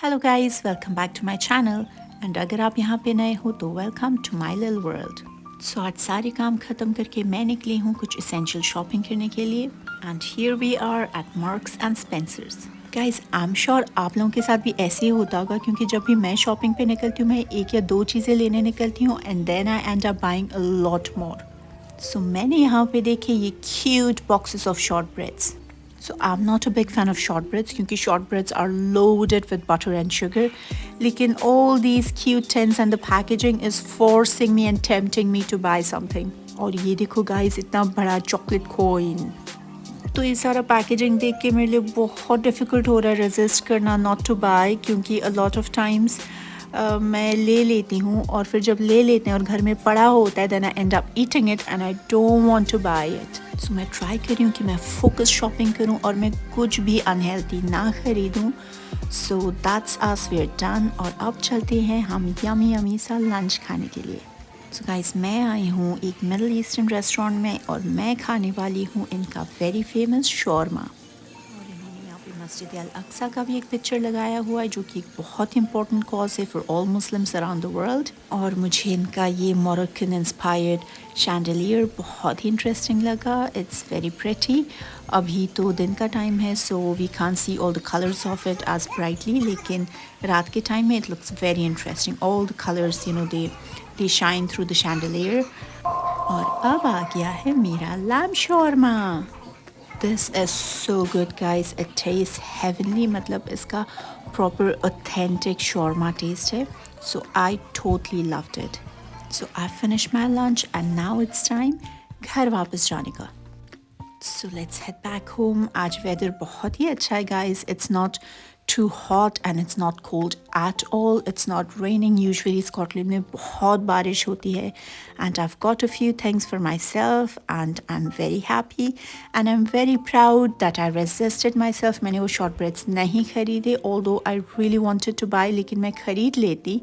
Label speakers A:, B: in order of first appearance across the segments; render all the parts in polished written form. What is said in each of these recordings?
A: Hello guys, welcome back to my channel and अगर आप यहाँ पे नए हो तो welcome to my little world. So आज सारे काम ख़त्म करके मैं निकली हूँ कुछ एसेंशियल शॉपिंग करने के लिए and here we are at Marks and Spencers. Guys I am sure आप लोगों के साथ भी ऐसे ही होता होगा क्योंकि जब भी मैं शॉपिंग पे निकलती हूँ मैं एक या दो चीज़ें लेने निकलती हूँ and then I end up buying a lot more. So मैंने यहाँ पे देखे ये cute boxes of shortbreads. So I'm not a big fan of shortbreads क्योंकि shortbreads are loaded with butter and sugar. लेकिन all these cute tins and the packaging is forcing me and tempting me to buy something. और ये देखो guys इतना बड़ा chocolate coin. तो ये सारा पैकेजिंग देख के मेरे लिए बहुत डिफ़िकल्ट हो रहा है रेजिस्ट करना नॉट टू बाय क्योंकि अ लॉट ऑफ टाइम्स मैं ले लेती हूँ और फिर जब ले लेते हैं और घर में पड़ा होता है then I end up eating it and I don't want to buy it. So मैं ट्राई कर रही हूँ कि मैं फोकस शॉपिंग करूँ और मैं कुछ भी अनहेल्दी ना खरीदूँ। So that's us we are done और अब चलते हैं हम यमी यमी सा लंच खाने के लिए। सो गाइस मैं आई हूँ एक मिडल ईस्टर्न रेस्टोरेंट में और मैं खाने वाली हूँ इनका वेरी फेमस शौरमा। और इन्होंने यहाँ पे मस्जिद अल अक्सा का भी एक पिक्चर लगाया हुआ है जो कि एक बहुत इंपॉर्टेंट कॉज है for all Muslims around the world. और मुझे इनका ये मोरक्कन इंस्पायर्ड शैंडलियर बहुत ही इंटरेस्टिंग लगा। It's very pretty. अभी तो दिन का टाइम है so we can't see all the colours of it as brightly, लेकिन रात के टाइम में it looks very interesting. All the colours they shine through the chandelier. और अब आ गया है मेरा lamb shawarma. This is so good guys, it tastes heavenly, मतलब इसका proper authentic shawarma taste है। So I totally loved it. So I finished my lunch and now it's time घर वापस जाने का। So let's head back home. आज weather बहुत ही अच्छा है guys. It's not too hot and it's not cold at all. It's not raining. Usually Scotland में बहुत बारिश होती है and I've got a few things for myself and I'm very happy and I'm very proud that I resisted myself. मैंने वो shortbreads नहीं खरीदे although I really wanted to buy, लेकिन मैं खरीद लेती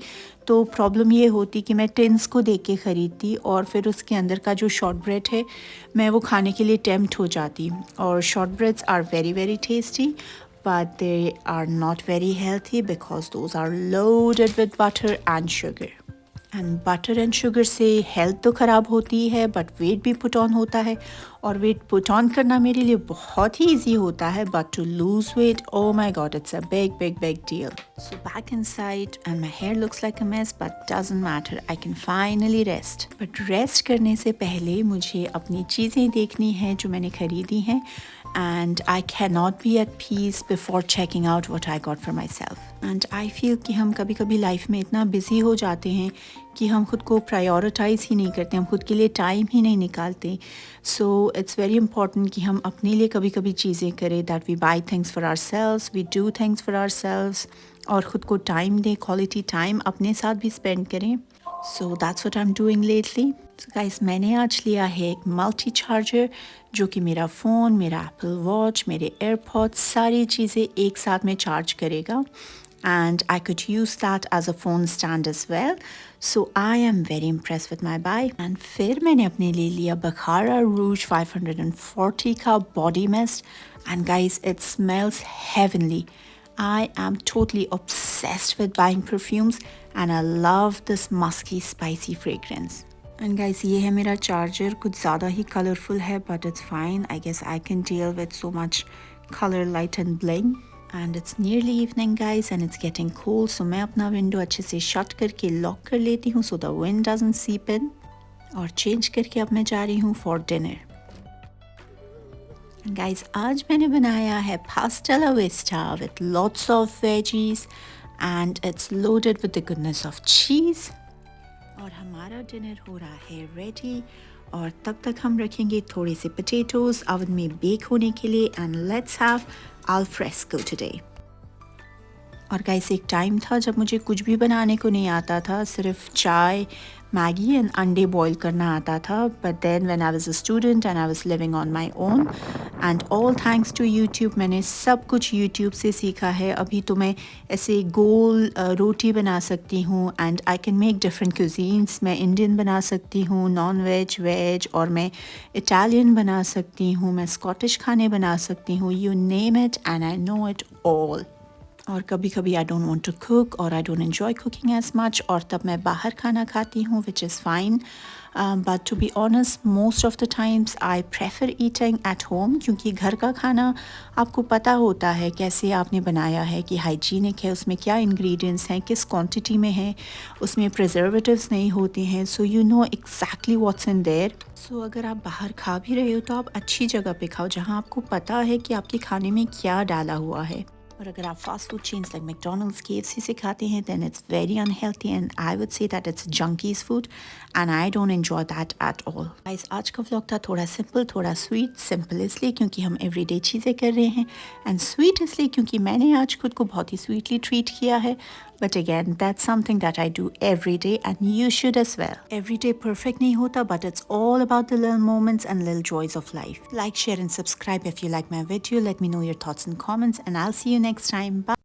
A: तो प्रॉब्लम ये होती कि मैं टिन्स को देख के ख़रीदती और फिर उसके अंदर का जो शॉर्ट ब्रेड है मैं वो खाने के लिए टेम्प्ट हो जाती। और short breads are very very tasty but they are not very healthy because those are loaded with butter and sugar. And butter and sugar से हेल्थ तो ख़राब होती है बट वेट भी पुट ऑन होता है और वेट पुट ऑन करना मेरे लिए बहुत ही ईजी होता है but to lose weight oh my God it's a big big big deal. So back inside and my hair looks like a mess but doesn't matter, I can finally rest. But rest करने से पहले मुझे अपनी चीज़ें देखनी है जो मैंने ख़रीदी हैं and I cannot be at peace before checking out what I got for myself. And I feel कि हम कभी कभी लाइफ में इतना बिजी हो जाते हैं कि हम खुद को प्रायोरिटाइज़ ही नहीं करते, हम खुद के लिए टाइम ही नहीं निकालते। सो इट्स वेरी इंपॉर्टेंट कि हम अपने लिए कभी कभी चीज़ें करें, that we buy things for ourselves, we do things for ourselves और ख़ुद को टाइम दें, क्वालिटी टाइम अपने साथ भी स्पेंड करें। So that's what I am doing lately. Guys मैंने आज लिया है एक मल्टी चार्जर जो कि मेरा फ़ोन, मेरा एप्पल वॉच, मेरे एयरपॉड्स सारी चीज़ें एक साथ में चार्ज करेगा and I could use that as a phone stand as well. So I am very impressed with my buy. And फिर मैंने अपने लिए लिया Baccara Rouge 540 का body mist and guys it smells heavenly. I am totally obsessed with buying perfumes and I love this musky spicy fragrance. And guys ये है मेरा charger, कुछ ज़्यादा ही कलरफुल है but it's fine, I guess I can deal with so much colour light and bling. And it's nearly evening guys and it's getting cold, so मैं अपना window अच्छे से शट करके लॉक कर लेती हूँ सो द विंड डजंट सीप इन। और चेंज करके अब मैं जा रही हूँ फॉर डिनर। गाइस आज मैंने बनाया है pasta la vista with lots of veggies and it's loaded with the goodness of cheese. और हमारा डिनर हो रहा है रेडी और तब तक हम रखेंगे थोड़े से पोटैटोज़ ओवन में बेक होने के लिए and let's have alfresco today. और गाइस एक टाइम था जब मुझे कुछ भी बनाने को नहीं आता था, सिर्फ चाय, मैगी एंड अंडे बॉईल करना आता था। But then when I was a student and I was living on my own and all thanks to YouTube मैंने सब कुछ यूट्यूब से सीखा है। अभी तो मैं ऐसे गोल रोटी बना सकती हूँ and I can make different cuisines. मैं इंडियन बना सकती हूँ, नॉन वेज, वेज, और मैं इटालियन बना सकती हूँ, मैं स्कॉटिश खाने बना सकती हूँ, you name it and I know it all. और कभी कभी I don't want to cook और I don't enjoy cooking as much, और तब मैं बाहर खाना खाती हूँ, which is fine. But to be honest most of the times I prefer eating at home, क्योंकि घर का खाना आपको पता होता है कैसे आपने बनाया है, कि हाइजीनिक है, उसमें क्या इंग्रेडिएंट्स हैं, किस क्वांटिटी में है, उसमें प्रिजर्वेटिव्स नहीं होते हैं, so you know exactly what's in there. So अगर आप बाहर खा भी रहे हो तो आप अच्छी जगह पे खाओ, जहाँ आपको पता है कि आपके खाने में क्या डाला हुआ है। और अगर आप fast food chains like McDonald's, KFC से खाते हैं, then it's very unhealthy and I would say that it's junkies food and I don't enjoy that at all. Guys, आज का व्लॉग था थोड़ा सिंपल, थोड़ा स्वीट। सिंपल इसलिए क्योंकि हम एवरीडे चीज़ें कर रहे हैं, एंड स्वीट इसलिए क्योंकि मैंने आज खुद को बहुत ही स्वीटली ट्रीट किया है। But again, that's something that I do every day and you should as well. Every day perfect nahi hota, but it's all about the little moments and little joys of life. Like, share and subscribe if you like my video. Let me know your thoughts and comments and I'll see you next time. Bye.